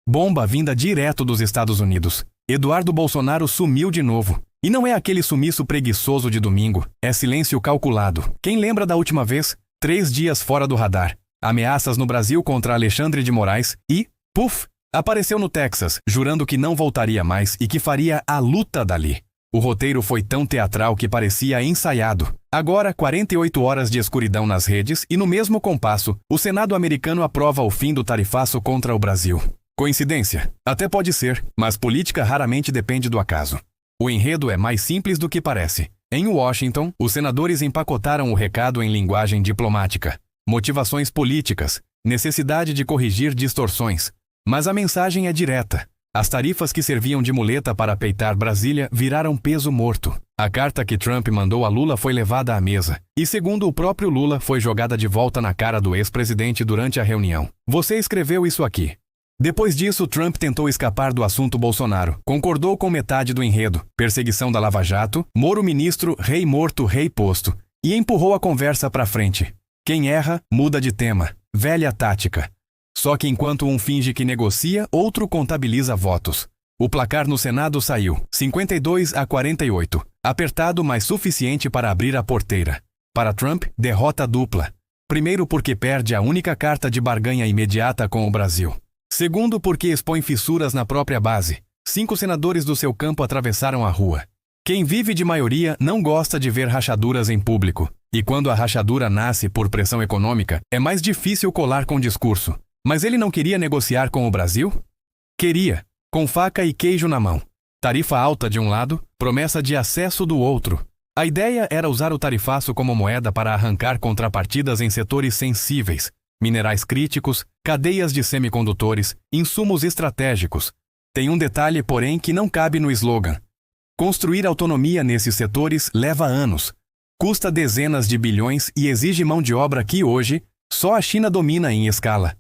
Bomba vinda direto dos Estados Unidos. Eduardo Bolsonaro sumiu de novo. E não é aquele sumiço preguiçoso de domingo, é silêncio calculado. Quem lembra da última vez? 3 dias fora do radar. Ameaças no Brasil contra Alexandre de Moraes e, puf, apareceu no Texas, jurando que não voltaria mais e que faria a luta dali. O roteiro foi tão teatral que parecia ensaiado. Agora, 48 horas de escuridão nas redes e no mesmo compasso, o Senado americano aprova o fim do tarifaço contra o Brasil. Coincidência? Até pode ser, mas política raramente depende do acaso. O enredo é mais simples do que parece. Em Washington, os senadores empacotaram o recado em linguagem diplomática. Motivações políticas, necessidade de corrigir distorções. Mas a mensagem é direta. As tarifas que serviam de muleta para peitar Brasília viraram peso morto. A carta que Trump mandou a Lula foi levada à mesa. E segundo o próprio Lula, foi jogada de volta na cara do ex-presidente durante a reunião. Você escreveu isso aqui. Depois disso, Trump tentou escapar do assunto Bolsonaro. Concordou com metade do enredo. Perseguição da Lava Jato, Moro ministro, rei morto, rei posto. E empurrou a conversa para frente. Quem erra, muda de tema. Velha tática. Só que enquanto um finge que negocia, outro contabiliza votos. O placar no Senado saiu, 52-48. Apertado, mas suficiente para abrir a porteira. Para Trump, derrota dupla. Primeiro porque perde a única carta de barganha imediata com o Brasil. Segundo porque expõe fissuras na própria base. 5 senadores do seu campo atravessaram a rua. Quem vive de maioria não gosta de ver rachaduras em público. E quando a rachadura nasce por pressão econômica, é mais difícil colar com discurso. Mas ele não queria negociar com o Brasil? Queria, com faca e queijo na mão. Tarifa alta de um lado, promessa de acesso do outro. A ideia era usar o tarifaço como moeda para arrancar contrapartidas em setores sensíveis, minerais críticos, cadeias de semicondutores, insumos estratégicos. Tem um detalhe, porém, que não cabe no slogan. Construir autonomia nesses setores leva anos, custa dezenas de bilhões e exige mão de obra que hoje só a China domina em escala.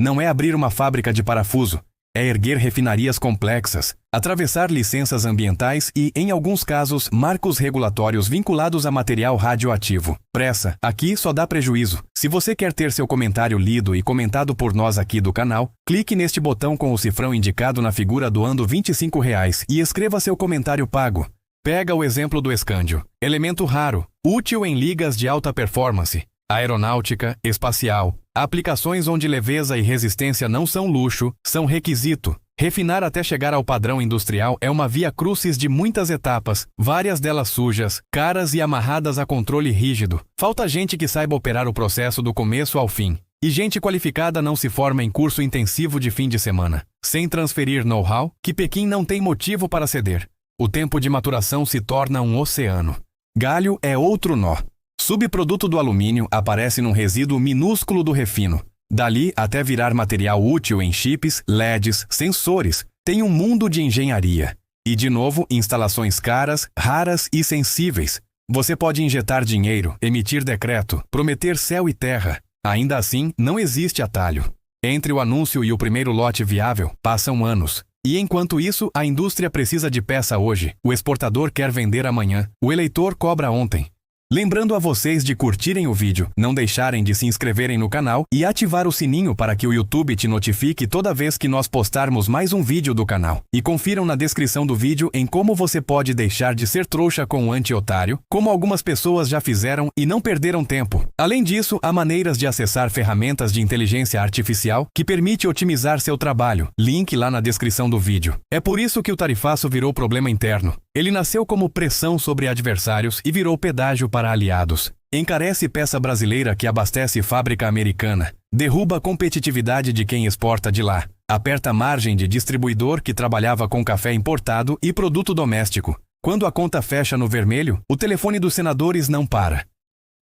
Não é abrir uma fábrica de parafuso, é erguer refinarias complexas, atravessar licenças ambientais e, em alguns casos, marcos regulatórios vinculados a material radioativo. Pressa, aqui só dá prejuízo. Se você quer ter seu comentário lido e comentado por nós aqui do canal, clique neste botão com o cifrão indicado na figura doando R$25 e escreva seu comentário pago. Pega o exemplo do escândio. Elemento raro, útil em ligas de alta performance, aeronáutica, espacial. Aplicações onde leveza e resistência não são luxo, são requisito. Refinar até chegar ao padrão industrial é uma via crucis de muitas etapas, várias delas sujas, caras e amarradas a controle rígido. Falta gente que saiba operar o processo do começo ao fim. E gente qualificada não se forma em curso intensivo de fim de semana. Sem transferir know-how, que Pequim não tem motivo para ceder. O tempo de maturação se torna um oceano. Galho é outro nó. Subproduto do alumínio aparece num resíduo minúsculo do refino. Dali até virar material útil em chips, LEDs, sensores. Tem um mundo de engenharia. E de novo, instalações caras, raras e sensíveis. Você pode injetar dinheiro, emitir decreto, prometer céu e terra. Ainda assim, não existe atalho. Entre o anúncio e o primeiro lote viável, passam anos. E enquanto isso, a indústria precisa de peça hoje, o exportador quer vender amanhã, o eleitor cobra ontem. Lembrando a vocês de curtirem o vídeo, não deixarem de se inscreverem no canal e ativar o sininho para que o YouTube te notifique toda vez que nós postarmos mais um vídeo do canal. E confiram na descrição do vídeo em como você pode deixar de ser trouxa com o anti-otário, como algumas pessoas já fizeram e não perderam tempo. Além disso, há maneiras de acessar ferramentas de inteligência artificial que permite otimizar seu trabalho. Link lá na descrição do vídeo. É por isso que o tarifaço virou problema interno. Ele nasceu como pressão sobre adversários e virou pedágio para aliados. Encarece peça brasileira que abastece fábrica americana. Derruba a competitividade de quem exporta de lá. Aperta margem de distribuidor que trabalhava com café importado e produto doméstico. Quando a conta fecha no vermelho, o telefone dos senadores não para.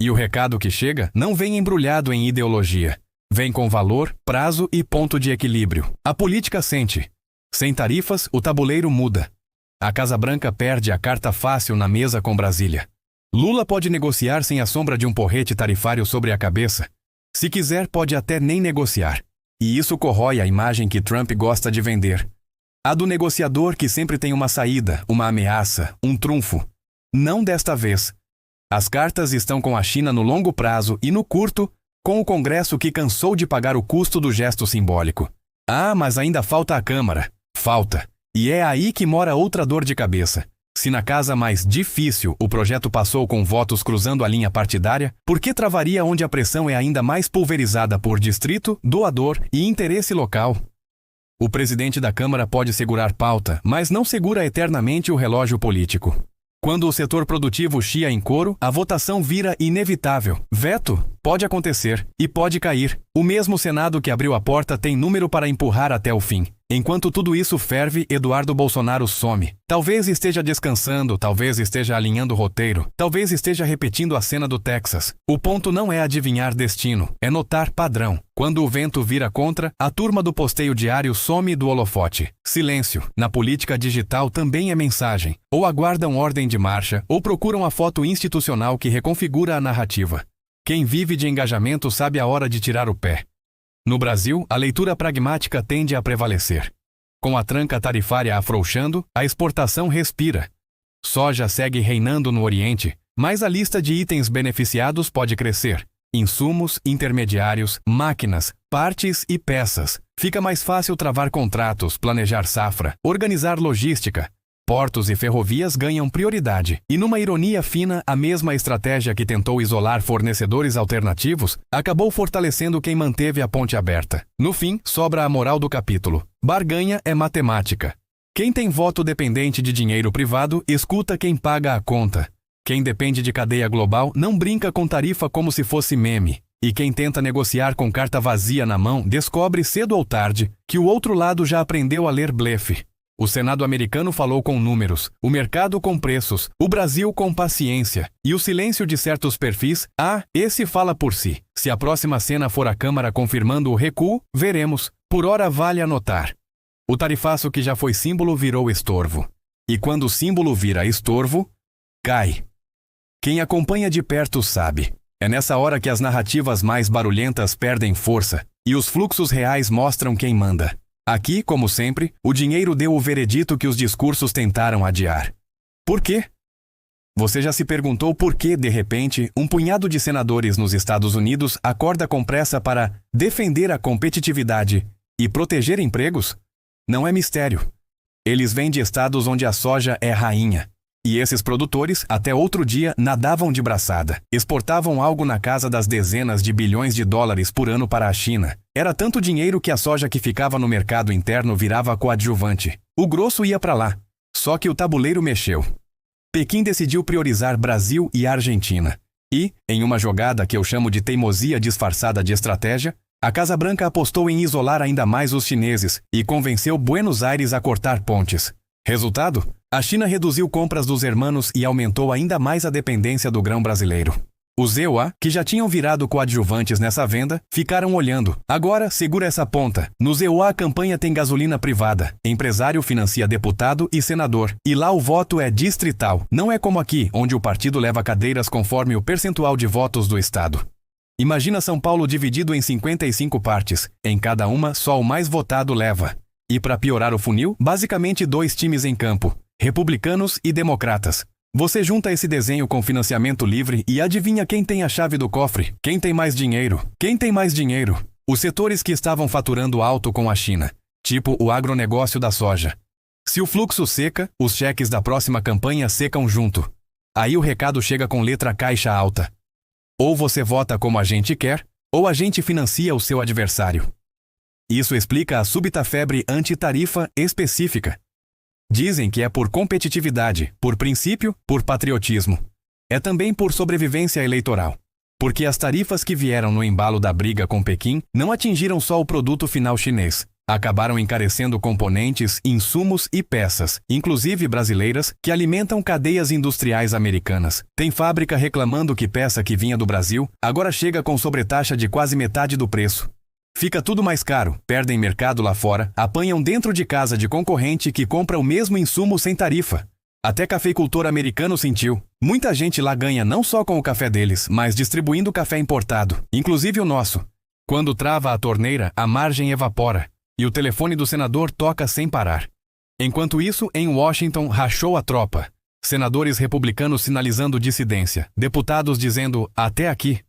E o recado que chega não vem embrulhado em ideologia. Vem com valor, prazo e ponto de equilíbrio. A política sente. Sem tarifas, o tabuleiro muda. A Casa Branca perde a carta fácil na mesa com Brasília. Lula pode negociar sem a sombra de um porrete tarifário sobre a cabeça. Se quiser, pode até nem negociar. E isso corrói a imagem que Trump gosta de vender. A do negociador que sempre tem uma saída, uma ameaça, um trunfo. Não desta vez. As cartas estão com a China no longo prazo e no curto, com o Congresso que cansou de pagar o custo do gesto simbólico. Ah, mas ainda falta a Câmara. Falta. E é aí que mora outra dor de cabeça. Se na casa mais difícil o projeto passou com votos cruzando a linha partidária, por que travaria onde a pressão é ainda mais pulverizada por distrito, doador e interesse local? O presidente da Câmara pode segurar pauta, mas não segura eternamente o relógio político. Quando o setor produtivo chia em coro, a votação vira inevitável. Veto? Pode acontecer e pode cair. O mesmo Senado que abriu a porta tem número para empurrar até o fim. Enquanto tudo isso ferve, Eduardo Bolsonaro some. Talvez esteja descansando, talvez esteja alinhando o roteiro, talvez esteja repetindo a cena do Texas. O ponto não é adivinhar destino, é notar padrão. Quando o vento vira contra, a turma do posteio diário some do holofote. Silêncio. Na política digital também é mensagem. Ou aguardam ordem de marcha, ou procuram a foto institucional que reconfigura a narrativa. Quem vive de engajamento sabe a hora de tirar o pé. No Brasil, a leitura pragmática tende a prevalecer. Com a tranca tarifária afrouxando, a exportação respira. Soja segue reinando no Oriente, mas a lista de itens beneficiados pode crescer. Insumos, intermediários, máquinas, partes e peças. Fica mais fácil travar contratos, planejar safra, organizar logística. Portos e ferrovias ganham prioridade. E numa ironia fina, a mesma estratégia que tentou isolar fornecedores alternativos acabou fortalecendo quem manteve a ponte aberta. No fim, sobra a moral do capítulo. Barganha é matemática. Quem tem voto dependente de dinheiro privado, escuta quem paga a conta. Quem depende de cadeia global não brinca com tarifa como se fosse meme. E quem tenta negociar com carta vazia na mão, descobre cedo ou tarde que o outro lado já aprendeu a ler blefe. O Senado americano falou com números, o mercado com preços, o Brasil com paciência. E o silêncio de certos perfis, esse fala por si. Se a próxima cena for a Câmara confirmando o recuo, veremos. Por hora vale anotar. O tarifaço que já foi símbolo virou estorvo. E quando o símbolo vira estorvo, cai. Quem acompanha de perto sabe. É nessa hora que as narrativas mais barulhentas perdem força e os fluxos reais mostram quem manda. Aqui, como sempre, o dinheiro deu o veredito que os discursos tentaram adiar. Por quê? Você já se perguntou por que, de repente, um punhado de senadores nos Estados Unidos acorda com pressa para defender a competitividade e proteger empregos? Não é mistério. Eles vêm de estados onde a soja é rainha. E esses produtores, até outro dia, nadavam de braçada. Exportavam algo na casa das dezenas de bilhões de dólares por ano para a China. Era tanto dinheiro que a soja que ficava no mercado interno virava coadjuvante. O grosso ia para lá. Só que o tabuleiro mexeu. Pequim decidiu priorizar Brasil e Argentina. E, em uma jogada que eu chamo de teimosia disfarçada de estratégia, a Casa Branca apostou em isolar ainda mais os chineses e convenceu Buenos Aires a cortar pontes. Resultado? A China reduziu compras dos hermanos e aumentou ainda mais a dependência do grão brasileiro. Os EUA, que já tinham virado coadjuvantes nessa venda, ficaram olhando. Agora, segura essa ponta. Nos EUA a campanha tem gasolina privada. Empresário financia deputado e senador. E lá o voto é distrital. Não é como aqui, onde o partido leva cadeiras conforme o percentual de votos do estado. Imagina São Paulo dividido em 55 partes. Em cada uma, só o mais votado leva. E para piorar o funil, basicamente 2 times em campo. Republicanos e democratas. Você junta esse desenho com financiamento livre e adivinha quem tem a chave do cofre? Quem tem mais dinheiro? Quem tem mais dinheiro? Os setores que estavam faturando alto com a China, tipo o agronegócio da soja. Se o fluxo seca, os cheques da próxima campanha secam junto. Aí o recado chega com letra caixa alta. Ou você vota como a gente quer, ou a gente financia o seu adversário. Isso explica a súbita febre antitarifa específica. Dizem que é por competitividade, por princípio, por patriotismo. É também por sobrevivência eleitoral. Porque as tarifas que vieram no embalo da briga com Pequim não atingiram só o produto final chinês. Acabaram encarecendo componentes, insumos e peças, inclusive brasileiras, que alimentam cadeias industriais americanas. Tem fábrica reclamando que peça que vinha do Brasil agora chega com sobretaxa de quase metade do preço. Fica tudo mais caro, perdem mercado lá fora, apanham dentro de casa de concorrente que compra o mesmo insumo sem tarifa. Até cafeicultor americano sentiu. Muita gente lá ganha não só com o café deles, mas distribuindo café importado, inclusive o nosso. Quando trava a torneira, a margem evapora, e o telefone do senador toca sem parar. Enquanto isso, em Washington, rachou a tropa. Senadores republicanos sinalizando dissidência, deputados dizendo, até aqui.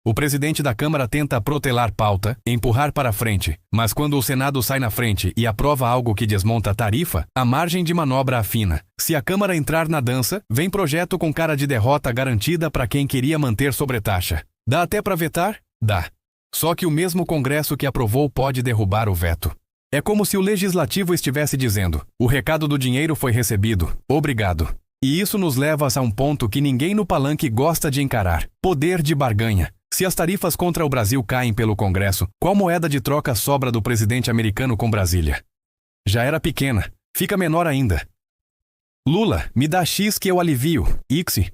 O presidente da Câmara tenta protelar pauta, empurrar para frente, mas quando o Senado sai na frente e aprova algo que desmonta a tarifa, a margem de manobra afina. Se a Câmara entrar na dança, vem projeto com cara de derrota garantida para quem queria manter sobretaxa. Dá até para vetar? Dá. Só que o mesmo Congresso que aprovou pode derrubar o veto. É como se o Legislativo estivesse dizendo: o recado do dinheiro foi recebido, obrigado. E isso nos leva a um ponto que ninguém no palanque gosta de encarar: poder de barganha. Se as tarifas contra o Brasil caem pelo Congresso, qual moeda de troca sobra do presidente americano com Brasília? Já era pequena, fica menor ainda. Lula, me dá X que eu alivio, X.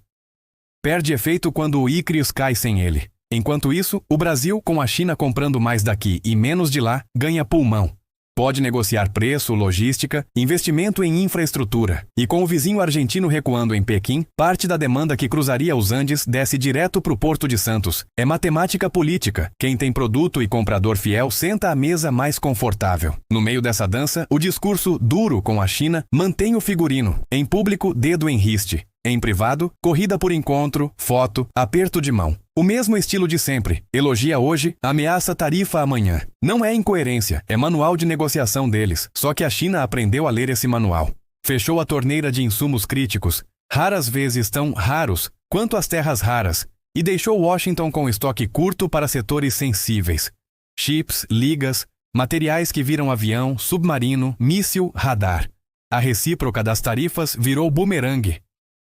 Perde efeito quando o ICRIS cai sem ele. Enquanto isso, o Brasil, com a China comprando mais daqui e menos de lá, ganha pulmão. Pode negociar preço, logística, investimento em infraestrutura. E com o vizinho argentino recuando em Pequim, parte da demanda que cruzaria os Andes desce direto para o Porto de Santos. É matemática política. Quem tem produto e comprador fiel senta à mesa mais confortável. No meio dessa dança, o discurso duro com a China mantém o figurino. Em público, dedo em riste. Em privado, corrida por encontro, foto, aperto de mão. O mesmo estilo de sempre. Elogia hoje, ameaça tarifa amanhã. Não é incoerência, é manual de negociação deles. Só que a China aprendeu a ler esse manual. Fechou a torneira de insumos críticos, raras vezes tão raros quanto as terras raras, e deixou Washington com estoque curto para setores sensíveis. Chips, ligas, materiais que viram avião, submarino, míssil, radar. A recíproca das tarifas virou bumerangue.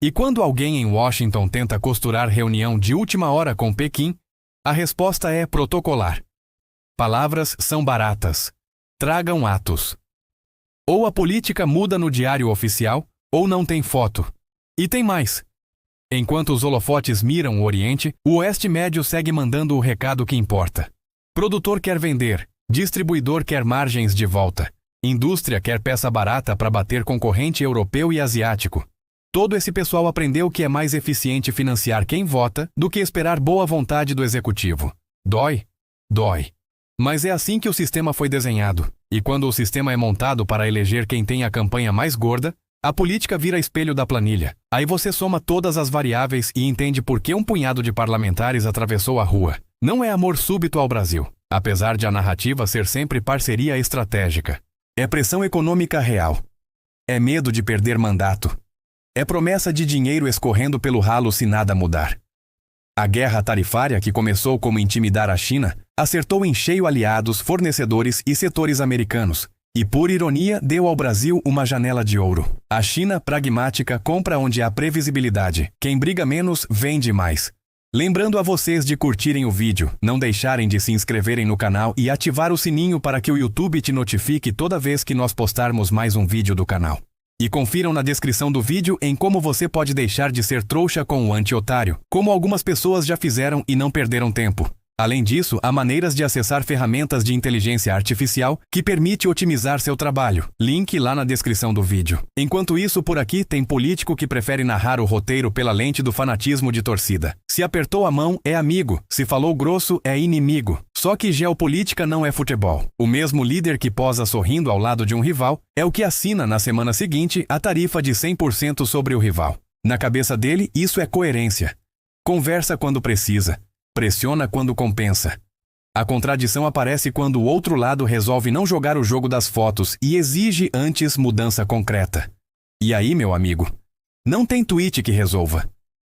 E quando alguém em Washington tenta costurar reunião de última hora com Pequim, a resposta é protocolar. Palavras são baratas. Tragam atos. Ou a política muda no diário oficial, ou não tem foto. E tem mais. Enquanto os holofotes miram o Oriente, o Oeste Médio segue mandando o recado que importa. Produtor quer vender, distribuidor quer margens de volta, indústria quer peça barata para bater concorrente europeu e asiático. Todo esse pessoal aprendeu que é mais eficiente financiar quem vota do que esperar boa vontade do executivo. Dói? Dói. Mas é assim que o sistema foi desenhado. E quando o sistema é montado para eleger quem tem a campanha mais gorda, a política vira espelho da planilha. Aí você soma todas as variáveis e entende por que um punhado de parlamentares atravessou a rua. Não é amor súbito ao Brasil, apesar de a narrativa ser sempre parceria estratégica. É pressão econômica real. É medo de perder mandato. É promessa de dinheiro escorrendo pelo ralo se nada mudar. A guerra tarifária, que começou como intimidar a China, acertou em cheio aliados, fornecedores e setores americanos. E, por ironia, deu ao Brasil uma janela de ouro. A China, pragmática, compra onde há previsibilidade. Quem briga menos, vende mais. Lembrando a vocês de curtirem o vídeo, não deixarem de se inscreverem no canal e ativar o sininho para que o YouTube te notifique toda vez que nós postarmos mais um vídeo do canal. E confiram na descrição do vídeo em como você pode deixar de ser trouxa com o anti-otário, como algumas pessoas já fizeram e não perderam tempo. Além disso, há maneiras de acessar ferramentas de inteligência artificial que permite otimizar seu trabalho. Link lá na descrição do vídeo. Enquanto isso, por aqui tem político que prefere narrar o roteiro pela lente do fanatismo de torcida. Se apertou a mão, é amigo. Se falou grosso, é inimigo. Só que geopolítica não é futebol. O mesmo líder que posa sorrindo ao lado de um rival é o que assina na semana seguinte a tarifa de 100% sobre o rival. Na cabeça dele, isso é coerência. Conversa quando precisa. Pressiona quando compensa. A contradição aparece quando o outro lado resolve não jogar o jogo das fotos e exige antes mudança concreta. E aí, meu amigo? Não tem tweet que resolva.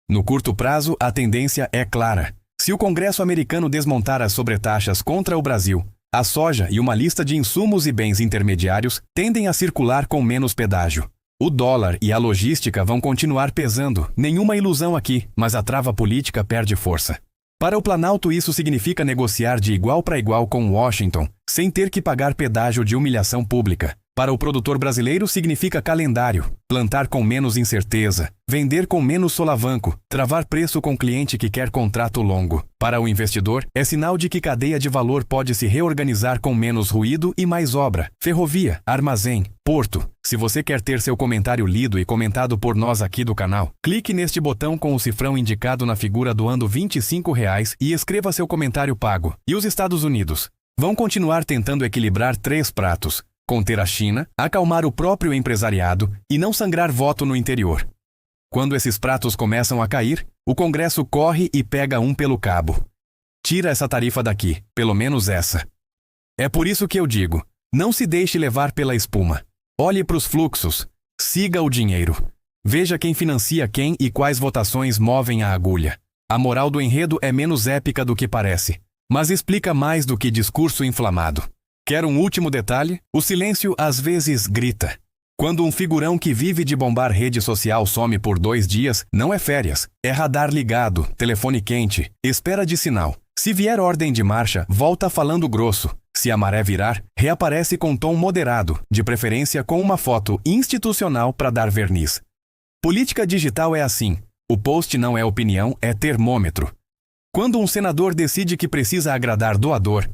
No curto prazo, a tendência é clara. Se o Congresso americano desmontar as sobretaxas contra o Brasil, a soja e uma lista de insumos e bens intermediários tendem a circular com menos pedágio. O dólar e a logística vão continuar pesando. Nenhuma ilusão aqui, mas a trava política perde força. Para o Planalto, isso significa negociar de igual para igual com Washington, sem ter que pagar pedágio de humilhação pública. Para o produtor brasileiro, significa calendário, plantar com menos incerteza, vender com menos solavanco, travar preço com cliente que quer contrato longo. Para o investidor, é sinal de que cadeia de valor pode se reorganizar com menos ruído e mais obra. Ferrovia, armazém, porto. Se você quer ter seu comentário lido e comentado por nós aqui do canal, clique neste botão com o cifrão indicado na figura doando R$25 e escreva seu comentário pago. E os Estados Unidos? Vão continuar tentando equilibrar 3 pratos. Conter a China, acalmar o próprio empresariado e não sangrar voto no interior. Quando esses pratos começam a cair, o Congresso corre e pega um pelo cabo. Tira essa tarifa daqui, pelo menos essa. É por isso que eu digo, não se deixe levar pela espuma. Olhe para os fluxos. Siga o dinheiro. Veja quem financia quem e quais votações movem a agulha. A moral do enredo é menos épica do que parece, mas explica mais do que discurso inflamado. Quer um último detalhe? O silêncio às vezes grita. Quando um figurão que vive de bombar rede social some por 2 dias, não é férias, é radar ligado, telefone quente, espera de sinal. Se vier ordem de marcha, volta falando grosso. Se a maré virar, reaparece com tom moderado, de preferência com uma foto institucional para dar verniz. Política digital é assim. O post não é opinião, é termômetro. Quando um senador decide que precisa agradar doador,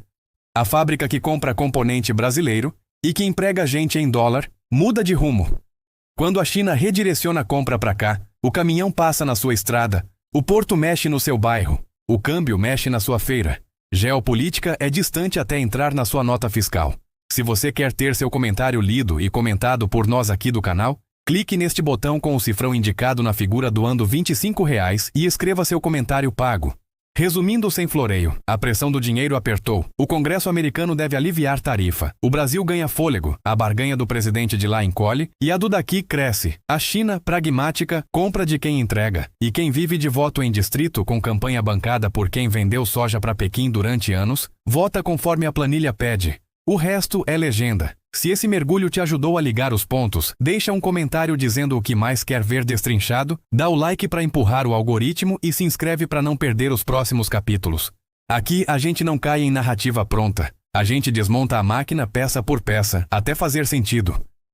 a fábrica que compra componente brasileiro e que emprega gente em dólar, muda de rumo. Quando a China redireciona a compra para cá, o caminhão passa na sua estrada, o porto mexe no seu bairro, o câmbio mexe na sua feira. Geopolítica é distante até entrar na sua nota fiscal. Se você quer ter seu comentário lido e comentado por nós aqui do canal, clique neste botão com o cifrão indicado na figura doando R$25 e escreva seu comentário pago. Resumindo sem floreio, a pressão do dinheiro apertou. O Congresso americano deve aliviar tarifa. O Brasil ganha fôlego, a barganha do presidente de lá encolhe e a do daqui cresce. A China, pragmática, compra de quem entrega. E quem vive de voto em distrito com campanha bancada por quem vendeu soja para Pequim durante anos, vota conforme a planilha pede. O resto é legenda. Se esse mergulho te ajudou a ligar os pontos, deixa um comentário dizendo o que mais quer ver destrinchado, dá o like para empurrar o algoritmo e se inscreve para não perder os próximos capítulos. Aqui a gente não cai em narrativa pronta. A gente desmonta a máquina peça por peça, até fazer sentido.